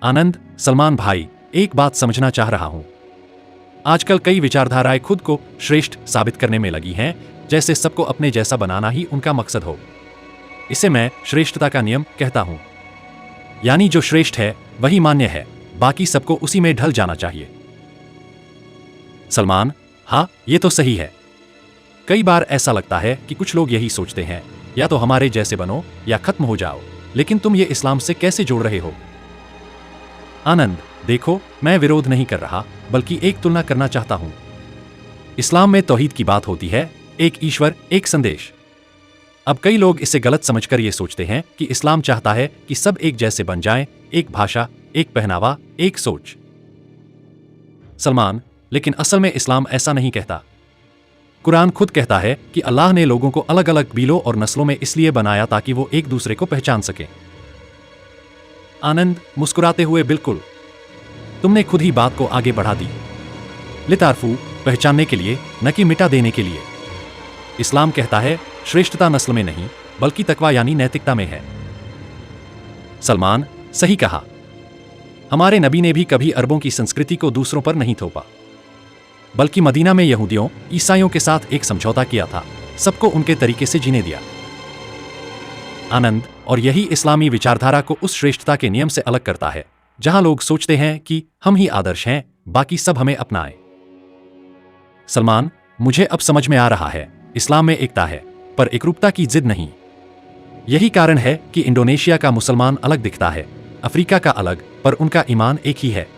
आनंद, सलमान भाई, एक बात समझना चाह रहा हूं। आजकल कई विचारधाराएं खुद को श्रेष्ठ साबित करने में लगी हैं, जैसे सबको अपने जैसा बनाना ही उनका मकसद हो। इसे मैं श्रेष्ठता का नियम कहता हूं। यानी जो श्रेष्ठ है वही मान्य है, बाकी सबको उसी में ढल जाना चाहिए। सलमान, हाँ, ये तो सही है। कई बार ऐसा लगता है कि कुछ लोग यही सोचते हैं, या तो हमारे जैसे बनो या खत्म हो जाओ। लेकिन तुम ये इस्लाम से कैसे जोड़ रहे हो? आनंद, देखो, मैं विरोध नहीं कर रहा, बल्कि एक तुलना करना चाहता हूं। इस्लाम में तौहीद की बात होती है, एक ईश्वर, एक संदेश। अब कई लोग इसे गलत समझकर ये सोचते हैं कि इस्लाम चाहता है कि सब एक जैसे बन जाएं, एक भाषा, एक पहनावा, एक सोच। सलमान, लेकिन असल में इस्लाम ऐसा नहीं कहता। कुरान खुद कहता है कि अल्लाह ने लोगों को अलग अलग कबीलों और नस्लों में इसलिए बनाया ताकि वो एक दूसरे को पहचान सकें। आनंद, मुस्कुराते हुए, बिल्कुल। तुमने खुद ही बात को आगे बढ़ा दी। लितारफू, पहचानने के लिए, न कि मिटा देने के लिए। इस्लाम कहता है श्रेष्ठता नस्ल में नहीं, बल्कि तकवा यानी नैतिकता में है। सलमान, सही कहा। हमारे नबी ने भी कभी अरबों की संस्कृति को दूसरों पर नहीं थोपा, बल्कि मदीना में यहूदियों, ईसाइयों के साथ एक समझौता किया था, सबको उनके तरीके से जीने दिया। आनंद, और यही इस्लामी विचारधारा को उस श्रेष्ठता के नियम से अलग करता है जहां लोग सोचते हैं कि हम ही आदर्श हैं, बाकी सब हमें अपनाएं। सलमान, मुझे अब समझ में आ रहा है, इस्लाम में एकता है, पर एकरूपता की जिद नहीं। यही कारण है कि इंडोनेशिया का मुसलमान अलग दिखता है, अफ्रीका का अलग, पर उनका ईमान एक ही है।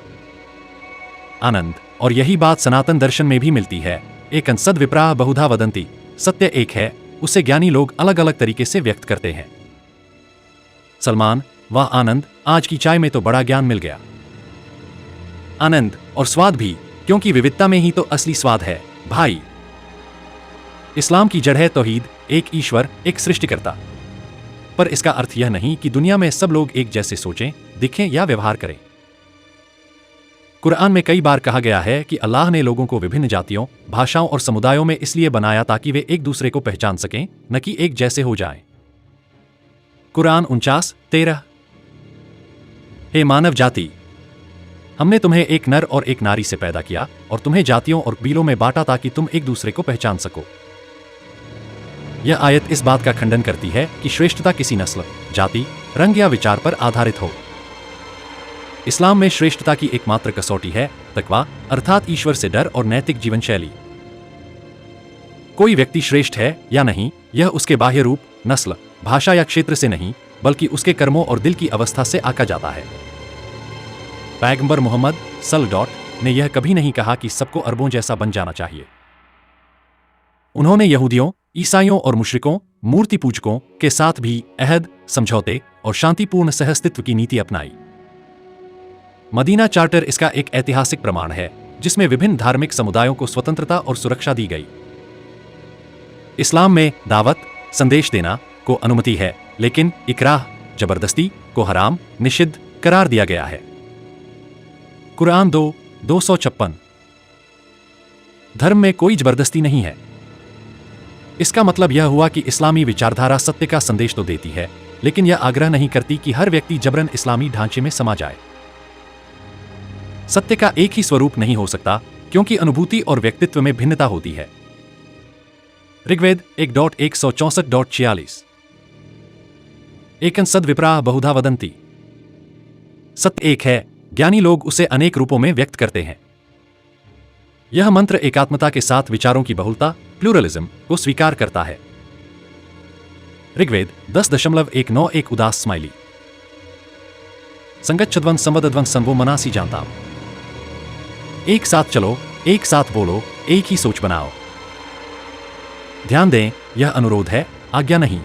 आनंद, और यही बात सनातन दर्शन में भी मिलती है, एकं सद विप्राः बहुधा वदन्ति। सत्य एक है, उसे ज्ञानी लोग अलग अलग तरीके से व्यक्त करते हैं। सलमान, वाह आनंद, आज की चाय में तो बड़ा ज्ञान मिल गया। आनंद, और स्वाद भी, क्योंकि विविधता में ही तो असली स्वाद है भाई। इस्लाम की जड़ है तौहीद, एक ईश्वर, एक सृष्टिकर्ता। पर इसका अर्थ यह नहीं कि दुनिया में सब लोग एक जैसे सोचें, दिखें या व्यवहार करें। कुरान में कई बार कहा गया है कि अल्लाह ने लोगों को विभिन्न जातियों, भाषाओं और समुदायों में इसलिए बनाया ताकि वे एक दूसरे को पहचान सकें, न कि एक जैसे हो जाएं। कुरान 49:13। हे मानव जाति, हमने तुम्हें एक नर और एक नारी से पैदा किया और तुम्हें जातियों और कबीलों में बांटा ताकि तुम एक दूसरे को पहचान सको। यह आयत इस बात का खंडन करती है कि श्रेष्ठता किसी नस्ल, जाति, रंग या विचार पर आधारित हो। इस्लाम में श्रेष्ठता की एकमात्र कसौटी है तकवा, अर्थात ईश्वर से डर और नैतिक जीवन शैली। कोई व्यक्ति श्रेष्ठ है या नहीं, यह उसके बाह्य रूप, नस्ल, भाषा या क्षेत्र से नहीं, बल्कि उसके कर्मों और दिल की अवस्था से आका जाता है। पैगंबर मोहम्मद ने यह कभी नहीं कहा कि सबको अरबों जैसा बन जाना चाहिए। उन्होंने यहूदियों, ईसाइयों और मुशरिकों, मूर्ति पूजकों के साथ भी अहद, समझौते और शांतिपूर्ण सहअस्तित्व की नीति अपनाई। मदीना चार्टर इसका एक ऐतिहासिक प्रमाण है, जिसमें विभिन्न धार्मिक समुदायों को स्वतंत्रता और सुरक्षा दी गई। इस्लाम में दावत, संदेश देना को अनुमति है, लेकिन इकराह, जबरदस्ती को हराम, निषिद्ध करार दिया गया है। कुरान 2:256। धर्म में कोई जबरदस्ती नहीं है। इसका मतलब यह हुआ कि इस्लामी विचारधारा सत्य का संदेश तो देती है, लेकिन यह आग्रह नहीं करती कि हर व्यक्ति जबरन इस्लामी ढांचे में समा जाए। सत्य का एक ही स्वरूप नहीं हो सकता, क्योंकि अनुभूति और व्यक्तित्व में भिन्नता होती है। ऋग्वेद 1.164.46। एकं सद विप्राः बहुधा वदन्ति। सत्य एक है, ज्ञानी लोग उसे अनेक रूपों में व्यक्त करते हैं। यह मंत्र एकात्मता के साथ विचारों की बहुलता, प्लूरलिज्म को स्वीकार करता है। ऋग्वेद 10.191 उदास स्माइली। संगच्छध्वन संवदध्वन संवो मनासी जानता। एक साथ चलो, एक साथ बोलो, एक ही सोच बनाओ। ध्यान दें, यह अनुरोध है, आज्ञा नहीं।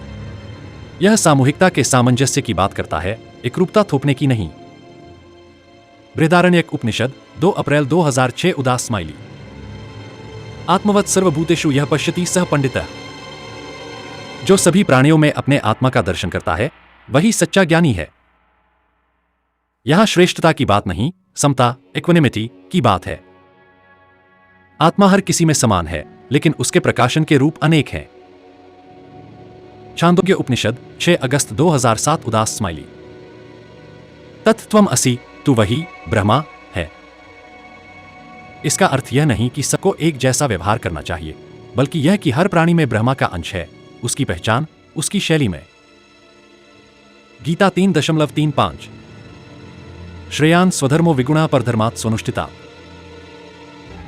यह सामूहिकता के सामंजस्य की बात करता है, एकरूपता थोपने की नहीं। बृहदारण्यक उपनिषद 2 अप्रैल 2006 उदास स्माइली। आत्मवत् सर्वभूतेषु यह पश्यति सह पंडितः। जो सभी प्राणियों में अपने आत्मा का दर्शन करता है, वही सच्चा ज्ञानी है। यहां श्रेष्ठता की बात नहीं, समता, इक्विनिमिटी की बात है। आत्मा हर किसी में समान है, लेकिन उसके प्रकाशन के रूप अनेक हैं। छांदोग्य उपनिषद 6 अगस्त 2007 उदास स्माइली। तत्त्वम् असि तू वही ब्रह्मा है। इसका अर्थ यह नहीं कि सबको एक जैसा व्यवहार करना चाहिए, बल्कि यह कि हर प्राणी में ब्रह्मा का अंश है, उसकी पहचान उसकी शैली में। गीता 3.35 श्रेयान स्वधर्मो विगुणा परधर्मात् स्वनुष्ठिता।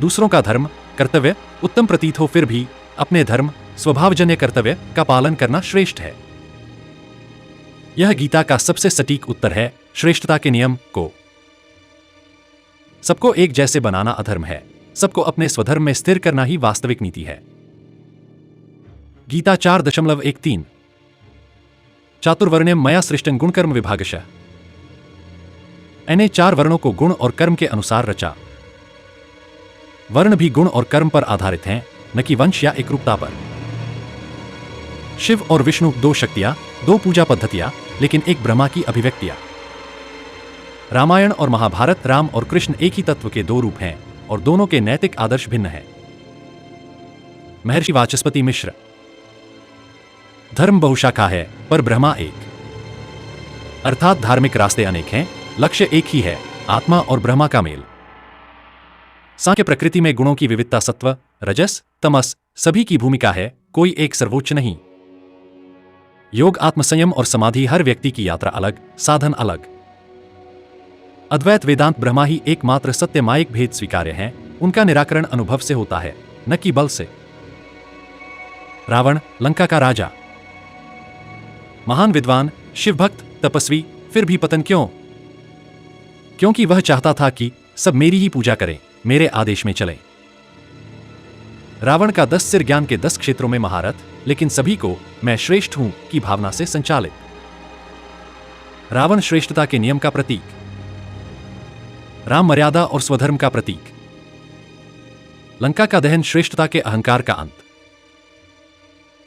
दूसरों का धर्म कर्तव्य उत्तम प्रतीत हो, फिर भी अपने धर्म स्वभावजन्य कर्तव्य का पालन करना श्रेष्ठ है। यह गीता का सबसे सटीक उत्तर है श्रेष्ठता के नियम को। सबको एक जैसे बनाना अधर्म है, सबको अपने स्वधर्म में स्थिर करना ही वास्तविक नीति है। गीता 4.13 चातुर्वर्ण्यम मया सृष्टं गुणकर्म विभागशः। मैंने 4 वर्णों को गुण और कर्म के अनुसार रचा। वर्ण भी गुण और कर्म पर आधारित हैं, न कि वंश या एकरूपता पर। शिव और विष्णु 2 शक्तियां, 2 पूजा पद्धतियां, लेकिन एक ब्रह्मा की अभिव्यक्तियां। रामायण और महाभारत राम और कृष्ण एक ही तत्व के 2 रूप हैं और दोनों के नैतिक आदर्श भिन्न हैं। महर्षि वाचस्पति मिश्र। धर्म बहुशाखा है पर ब्रह्मा एक, अर्थात धार्मिक रास्ते अनेक हैं, लक्ष्य एक ही है, आत्मा और ब्रह्मा का मेल। सांख्य प्रकृति में गुणों की विविधता सत्व रजस तमस सभी की भूमिका है, कोई एक सर्वोच्च नहीं। योग आत्मसंयम और समाधि हर व्यक्ति की यात्रा अलग, साधन अलग। अद्वैत वेदांत ब्रह्मा ही एकमात्र सत्य मायिक भेद स्वीकार्य हैं, उनका निराकरण अनुभव से होता है, न कि बल से। रावण लंका का राजा, महान विद्वान शिवभक्त तपस्वी, फिर भी पतन क्यों? क्योंकि वह चाहता था कि सब मेरी ही पूजा करें, मेरे आदेश में चलें। रावण का 10 सिर ज्ञान के 10 क्षेत्रों में महारत, लेकिन सभी को मैं श्रेष्ठ हूं की भावना से संचालित। रावण श्रेष्ठता के नियम का प्रतीक, राम मर्यादा और स्वधर्म का प्रतीक। लंका का दहन श्रेष्ठता के अहंकार का अंत।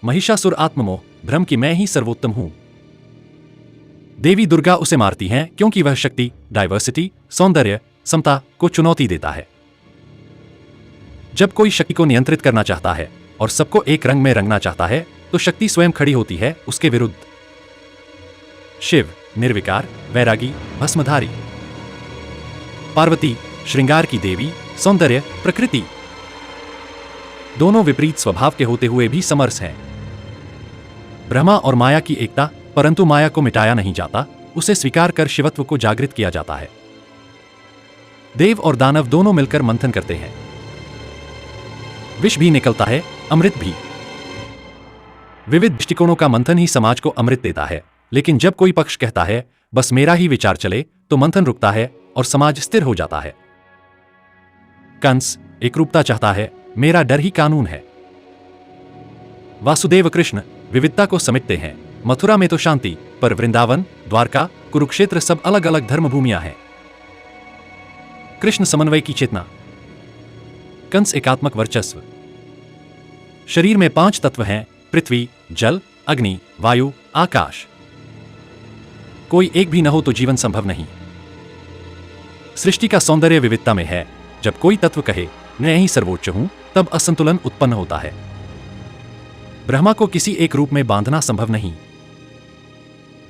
महिषासुर आत्ममोह, भ्रम की मैं ही सर्वोत्तम हूं। देवी दुर्गा उसे मारती हैं क्योंकि वह शक्ति, डाइवर्सिटी, सौंदर्य, समता को चुनौती देता है। जब कोई शक्ति को नियंत्रित करना चाहता है और सबको एक रंग में रंगना चाहता है, तो शक्ति स्वयं खड़ी होती है उसके विरुद्ध। शिव निर्विकार, वैरागी, भस्मधारी। पार्वती श्रृंगार की देवी, सौंदर्य, प्रकृति। दोनों विपरीत स्वभाव के होते हुए भी समरस हैं। ब्रह्मा और माया की एकता, परंतु माया को मिटाया नहीं जाता, उसे स्वीकार कर शिवत्व को जागृत किया जाता है। देव और दानव दोनों मिलकर मंथन करते हैं। विष भी निकलता है, अमृत भी। विविध दृष्टिकोणों का मंथन ही समाज को अमृत देता है, लेकिन जब कोई पक्ष कहता है बस मेरा ही विचार चले, तो मंथन रुकता है और समाज स्थिर हो जाता है। कंस एकरूपता चाहता है, मेरा डर ही कानून है। वासुदेव कृष्ण विविधता को समेटते हैं। मथुरा में तो शांति, पर वृंदावन, द्वारका, कुरुक्षेत्र सब अलग अलग धर्मभूमियां हैं। कृष्ण समन्वय की चेतना। कंस एकात्मक वर्चस्व। शरीर में 5 तत्व हैं, पृथ्वी, जल, अग्नि, वायु, आकाश। कोई एक भी न हो तो जीवन संभव नहीं। सृष्टि का सौंदर्य विविधता में है। जब कोई तत्व कहे मैं ही सर्वोच्च हूं, तब असंतुलन उत्पन्न होता है। ब्रह्मा को किसी एक रूप में बांधना संभव नहीं।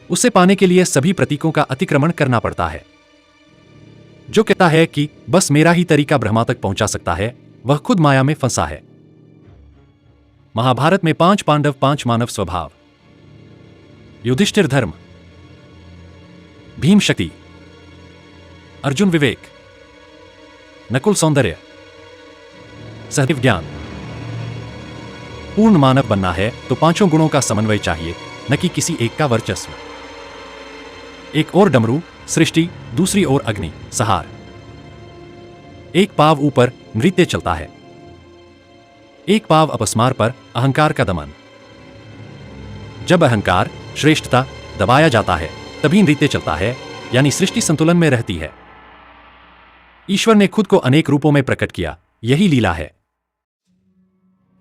उसे पाने के लिए सभी प्रतीकों का अतिक्रमण करना पड़ता है। जो कहता है कि बस मेरा ही तरीका ब्रह्मा तक पहुंचा सकता है, वह खुद माया में फंसा है। महाभारत में 5 पांडव, 5 मानव स्वभाव। युधिष्ठिर धर्म, भीम शक्ति, अर्जुन विवेक, नकुल सौंदर्य, सहदेव ज्ञान। पूर्ण मानव बनना है तो 5 गुणों का समन्वय चाहिए, न कि किसी एक का वर्चस्व। एक ओर डमरू सृष्टि, दूसरी ओर अग्नि सहार। एक पाव ऊपर नृत्य चलता है, एक पाव अपस्मार पर अहंकार का दमन। जब अहंकार श्रेष्ठता दबाया जाता है, तभी नृत्य चलता है, यानी सृष्टि संतुलन में रहती है। ईश्वर ने खुद को अनेक रूपों में प्रकट किया, यही लीला है।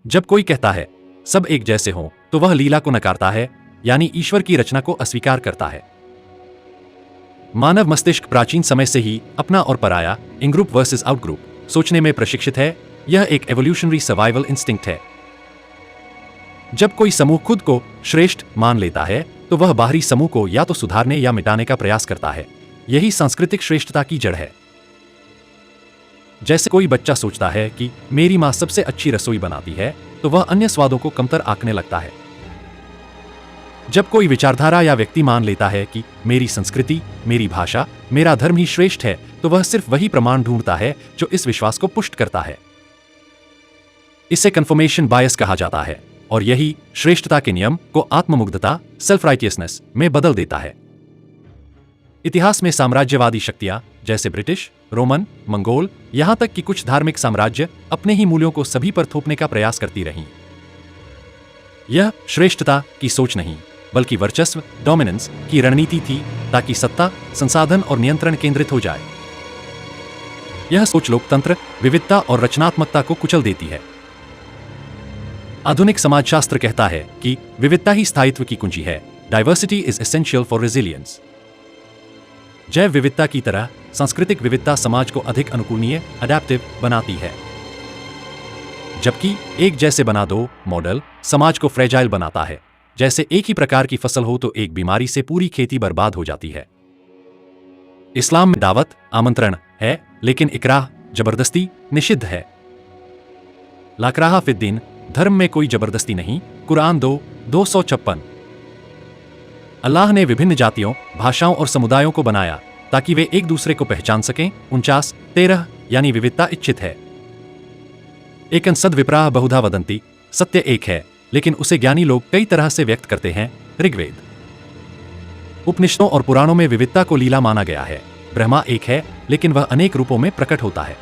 जब कोई कहता है सब एक जैसे हों, तो वह लीला को नकारता है, यानी ईश्वर की रचना को अस्वीकार करता है। मानव मस्तिष्क प्राचीन समय से ही अपना और पराया, इन ग्रुप वर्सेस आउट ग्रुप सोचने में प्रशिक्षित है। यह एक एवोल्यूशनरी सर्वाइवल इंस्टिंक्ट है। जब कोई समूह खुद को श्रेष्ठ मान लेता है, तो वह बाहरी समूह को या तो सुधारने या मिटाने का प्रयास करता है, यही सांस्कृतिक श्रेष्ठता की जड़ है। जैसे कोई बच्चा सोचता है कि मेरी मां सबसे अच्छी रसोई बनाती है, तो वह अन्य स्वादों को कमतर आंकने लगता है। जब कोई विचारधारा या व्यक्ति मान लेता है कि मेरी संस्कृति, मेरी भाषा, मेरा धर्म ही श्रेष्ठ है, तो वह सिर्फ वही प्रमाण ढूंढता है जो इस विश्वास को पुष्ट करता है। इसे कन्फर्मेशन बायस कहा जाता है, और यही श्रेष्ठता के नियम को आत्ममुग्धता, सेल्फ राइटियसनेस में बदल देता है। इतिहास में साम्राज्यवादी शक्तियां जैसे ब्रिटिश, रोमन, मंगोल, यहां तक कि कुछ धार्मिक साम्राज्य अपने ही मूल्यों को सभी पर थोपने का प्रयास करती रहीं। यह श्रेष्ठता की सोच नहीं, बल्कि वर्चस्व, डोमिनेंस की रणनीति थी, ताकि सत्ता, संसाधन और नियंत्रण केंद्रित हो जाए। यह सोच लोकतंत्र, विविधता और रचनात्मकता को कुचल देती है। आधुनिक समाजशास्त्र कहता है कि विविधता ही स्थायित्व की कुंजी है। Diversity is essential for resilience. जैव विविधता की तरह सांस्कृतिक विविधता समाज को अधिक अनुकूलनीय, अडैप्टिव बनाती है, जबकि एक जैसे बना दो मॉडल समाज को फ्रेजाइल बनाता है। जैसे एक ही प्रकार की फसल हो तो एक बीमारी से पूरी खेती बर्बाद हो जाती है। इस्लाम में दावत, आमंत्रण है, लेकिन इकराह, जबरदस्ती निषिद्ध है। लाकराहा फिद्दीन, धर्म में कोई जबरदस्ती नहीं। कुरान 2:256। अल्लाह ने विभिन्न जातियों, भाषाओं और समुदायों को बनाया ताकि वे एक दूसरे को पहचान सकें। 49:13 यानी विविधता इच्छित है। एकन सद विप्राह बहुधा वदंती, सत्य एक है, लेकिन उसे ज्ञानी लोग कई तरह से व्यक्त करते हैं। ऋग्वेद। उपनिषदों और पुराणों में विविधता को लीला माना गया है। ब्रह्मा एक है, लेकिन वह अनेक रूपों में प्रकट होता है।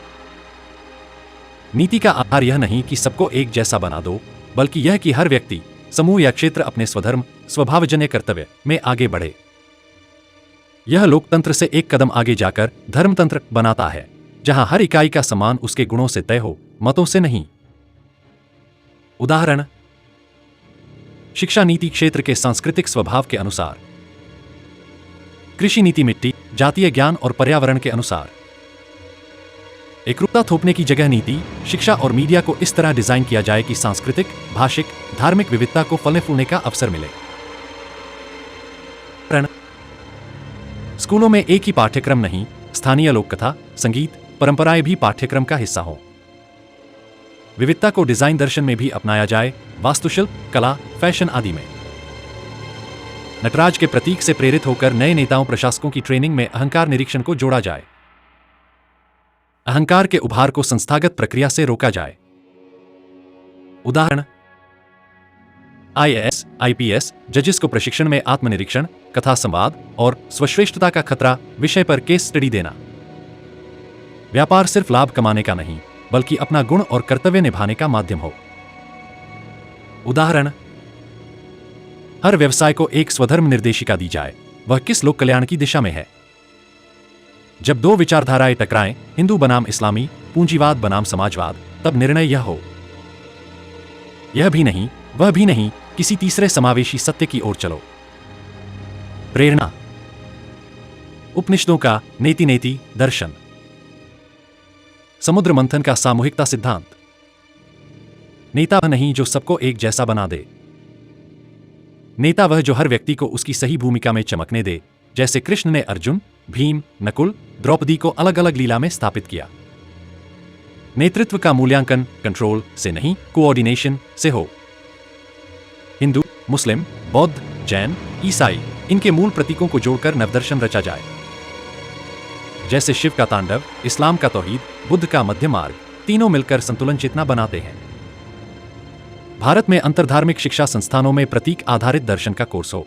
नीति का आधार यह नहीं कि सबको एक जैसा बना दो, बल्कि यह कि हर व्यक्ति, समूह या क्षेत्र अपने स्वधर्म, स्वभावजन्य कर्तव्य में आगे बढ़े। यह लोकतंत्र से एक कदम आगे जाकर धर्मतंत्र बनाता है, जहां हर इकाई का सम्मान उसके गुणों से तय हो, मतों से नहीं। उदाहरण: शिक्षा नीति क्षेत्र के सांस्कृतिक स्वभाव के अनुसार, कृषि नीति मिट्टी, जातीय ज्ञान और पर्यावरण के अनुसार। एकरूपता थोपने की जगह नीति, शिक्षा और मीडिया को इस तरह डिजाइन किया जाए कि सांस्कृतिक, भाषिक, धार्मिक विविधता को फलने फूलने का अवसर मिले। स्कूलों में एक ही पाठ्यक्रम नहीं, स्थानीय लोककथा, संगीत, परंपराएं भी पाठ्यक्रम का हिस्सा हों। विविधता को डिजाइन दर्शन में भी अपनाया जाए, वास्तुशिल्प, कला, फैशन आदि में। नटराज के प्रतीक से प्रेरित होकर नए नेताओं, प्रशासकों की ट्रेनिंग में अहंकार निरीक्षण को जोड़ा जाए। अहंकार के उभार को संस्थागत प्रक्रिया से रोका जाए। उदाहरण: IAS, IPS जजेस को प्रशिक्षण में आत्मनिरीक्षण, कथा संवाद और स्वश्रेष्ठता का खतरा विषय पर केस स्टडी देना। व्यापार सिर्फ लाभ कमाने का नहीं, बल्कि अपना गुण और कर्तव्य निभाने का माध्यम हो। उदाहरण: हर व्यवसाय को एक स्वधर्म निर्देशिका दी जाए, वह किस लोक कल्याण की दिशा में है। जब दो विचारधाराएं टकराएं, हिंदू बनाम इस्लामी, पूंजीवाद बनाम समाजवाद, तब निर्णय यह हो। यह भी नहीं, वह भी नहीं, किसी तीसरे समावेशी सत्य की ओर चलो। प्रेरणा: उपनिषदों का नेति नेति दर्शन, समुद्र मंथन का सामूहिकता सिद्धांत। नेता वह नहीं जो सबको एक जैसा बना दे। नेता वह जो हर व्यक्ति को उसकी सही भूमिका में चमकने दे, जैसे कृष्ण ने अर्जुन, भीम, नकुल, द्रौपदी को अलग अलग लीला में स्थापित किया। नेतृत्व का मूल्यांकन कंट्रोल से नहीं, कोऑर्डिनेशन से हो। हिंदू, मुस्लिम, बौद्ध, जैन, ईसाई, इनके मूल प्रतीकों को जोड़कर नवदर्शन रचा जाए। जैसे शिव का तांडव, इस्लाम का तौहीद, बुद्ध का मध्य मार्ग, तीनों मिलकर संतुलन चेतना बनाते हैं। भारत में अंतरधार्मिक शिक्षा संस्थानों में प्रतीक आधारित दर्शन का कोर्स हो।